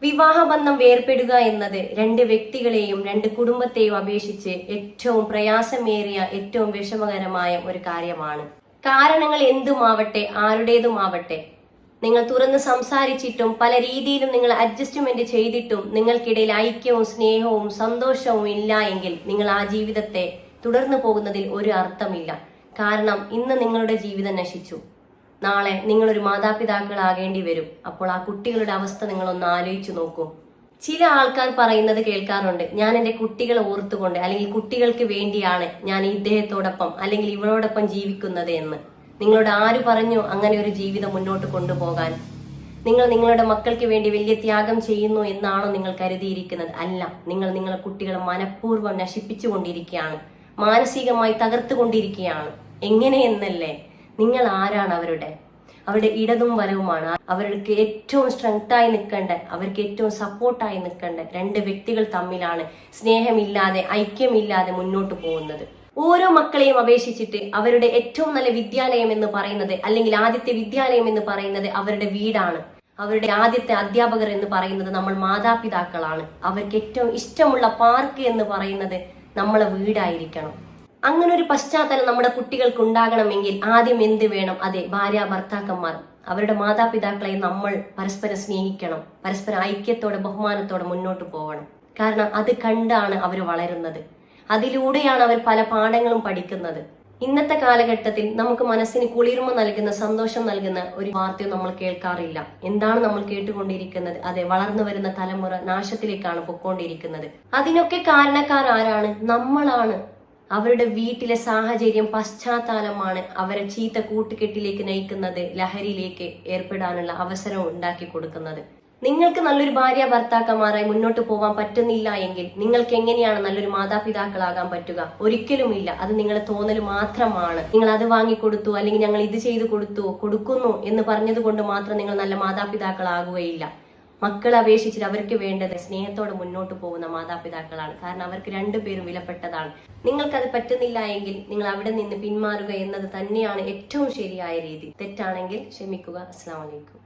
വിവാഹബന്ധം വേർപെടുക എന്നത് രണ്ട് വ്യക്തികളെയും രണ്ട് കുടുംബത്തെയും അപേക്ഷിച്ച് ഏറ്റവും പ്രയാസമേറിയ ഏറ്റവും വിഷമകരമായ ഒരു കാര്യമാണ്. കാരണങ്ങൾ എന്തുമാവട്ടെ, ആരുടേതുമാവട്ടെ, നിങ്ങൾ തുറന്ന് സംസാരിച്ചിട്ടും പല രീതിയിലും നിങ്ങൾ അഡ്ജസ്റ്റ്മെന്റ് ചെയ്തിട്ടും നിങ്ങൾക്കിടയിൽ ഐക്യവും സ്നേഹവും സന്തോഷവും ഇല്ല എങ്കിൽ നിങ്ങൾ ആ ജീവിതത്തെ തുടർന്നു പോകുന്നതിൽ ഒരു അർത്ഥമില്ല. കാരണം ഇന്ന് നിങ്ങളുടെ ജീവിതം നശിച്ചു, നാളെ നിങ്ങളൊരു മാതാപിതാക്കളാകേണ്ടി വരും. അപ്പോൾ ആ കുട്ടികളുടെ അവസ്ഥ നിങ്ങളൊന്ന് ആലോചിച്ചു നോക്കൂ. ചില ആൾക്കാർ പറയുന്നത് കേൾക്കാറുണ്ട്, ഞാൻ എൻ്റെ കുട്ടികളെ ഓർത്തുകൊണ്ട് അല്ലെങ്കിൽ കുട്ടികൾക്ക് വേണ്ടിയാണ് ഞാൻ ഇദ്ദേഹത്തോടൊപ്പം അല്ലെങ്കിൽ ഇവളോടൊപ്പം ജീവിക്കുന്നത് എന്ന്. നിങ്ങളോട് ആര് പറഞ്ഞു അങ്ങനെ ഒരു ജീവിതം മുന്നോട്ട് കൊണ്ടുപോകാൻ? നിങ്ങൾ നിങ്ങളുടെ മക്കൾക്ക് വേണ്ടി വലിയ ത്യാഗം ചെയ്യുന്നു എന്നാണോ നിങ്ങൾ കരുതിയിരിക്കുന്നത്? അല്ല, നിങ്ങൾ നിങ്ങളുടെ കുട്ടികളെ മനഃപൂർവ്വം നശിപ്പിച്ചുകൊണ്ടിരിക്കുകയാണ്, മാനസികമായി തകർത്തുകൊണ്ടിരിക്കുകയാണ്. എങ്ങനെയെന്നല്ലേ? നിങ്ങൾ ആരാണ്? അവരുടെ ഇടതും വലവുമാണ്. അവർക്ക് ഏറ്റവും സ്ട്രെങ്തായി നിൽക്കേണ്ട, അവർക്ക് ഏറ്റവും സപ്പോർട്ടായി നിൽക്കേണ്ട രണ്ട് വ്യക്തികൾ തമ്മിലാണ് സ്നേഹമില്ലാതെ ഐക്യമില്ലാതെ മുന്നോട്ട് പോകുന്നത്. ഓരോ മക്കളെയും അപേക്ഷിച്ചിട്ട് അവരുടെ ഏറ്റവും നല്ല വിദ്യാലയം എന്ന് പറയുന്നത് അല്ലെങ്കിൽ ആദ്യത്തെ വിദ്യാലയം എന്ന് പറയുന്നത് അവരുടെ വീടാണ്. അവരുടെ ആദ്യത്തെ അധ്യാപകർ എന്ന് പറയുന്നത് നമ്മൾ മാതാപിതാക്കളാണ്. അവർക്ക് ഏറ്റവും ഇഷ്ടമുള്ള പാർക്ക് എന്ന് പറയുന്നത് നമ്മളെ വീടായിരിക്കണം. അങ്ങനെ ഒരു പശ്ചാത്തലം നമ്മുടെ കുട്ടികൾക്ക് ഉണ്ടാകണമെങ്കിൽ ആദ്യം എന്ത് വേണം? അതെ, ഭാര്യ ഭർത്താക്കന്മാർ അവരുടെ മാതാപിതാക്കളെ നമ്മൾ പരസ്പരം സ്നേഹിക്കണം, പരസ്പരം ഐക്യത്തോടെ ബഹുമാനത്തോടെ മുന്നോട്ട് പോകണം. കാരണം അത് കണ്ടാണ് അവർ വളരുന്നത്, അതിലൂടെയാണ് അവർ പല പാഠങ്ങളും പഠിക്കുന്നത്. ഇന്നത്തെ കാലഘട്ടത്തിൽ നമുക്ക് മനസ്സിന് കുളിർമ നൽകുന്ന, സന്തോഷം നൽകുന്ന ഒരു വാർത്തയും നമ്മൾ കേൾക്കാറില്ല. എന്താണ് നമ്മൾ കേട്ടുകൊണ്ടിരിക്കുന്നത്? അതെ, വളർന്നു വരുന്ന തലമുറ നാശത്തിലേക്കാണ് പൊക്കോണ്ടിരിക്കുന്നത്. അതിനൊക്കെ കാരണക്കാർ ആരാണ്? നമ്മളാണ്. അവരുടെ വീട്ടിലെ സാഹചര്യം, പശ്ചാത്തലമാണ് അവരെ ചീത്ത കൂട്ടുകെട്ടിലേക്ക് നയിക്കുന്നത്, ലഹരിയിലേക്ക് ഏർപ്പെടാനുള്ള അവസരം ഉണ്ടാക്കി കൊടുക്കുന്നത്. നിങ്ങൾക്ക് നല്ലൊരു ഭാര്യ ഭർത്താക്കന്മാരായി മുന്നോട്ട് പോകാൻ പറ്റുന്നില്ല എങ്കിൽ നിങ്ങൾക്ക് എങ്ങനെയാണ് നല്ലൊരു മാതാപിതാക്കളാകാൻ പറ്റുക? ഒരിക്കലുമില്ല. അത് നിങ്ങളുടെ തോന്നൽ മാത്രമാണ്. നിങ്ങൾ അത് വാങ്ങിക്കൊടുത്തു അല്ലെങ്കിൽ ഞങ്ങൾ ഇത് ചെയ്തു കൊടുക്കുന്നു എന്ന് പറഞ്ഞത് കൊണ്ട് മാത്രം നിങ്ങൾ നല്ല മാതാപിതാക്കളാകുകയില്ല. മക്കളെ അപേക്ഷിച്ചിട്ട് അവർക്ക് വേണ്ടത് സ്നേഹത്തോടെ മുന്നോട്ട് പോകുന്ന മാതാപിതാക്കളാണ്. കാരണം അവർക്ക് രണ്ടുപേരും വിലപ്പെട്ടതാണ്. നിങ്ങൾക്കത് പറ്റുന്നില്ല എങ്കിൽ നിങ്ങൾ അവിടെ നിന്ന് പിന്മാറുക എന്നത് തന്നെയാണ് ഏറ്റവും ശരിയായ രീതി. തെറ്റാണെങ്കിൽ ക്ഷമിക്കുക. അസ്സലാമു അലൈക്കും.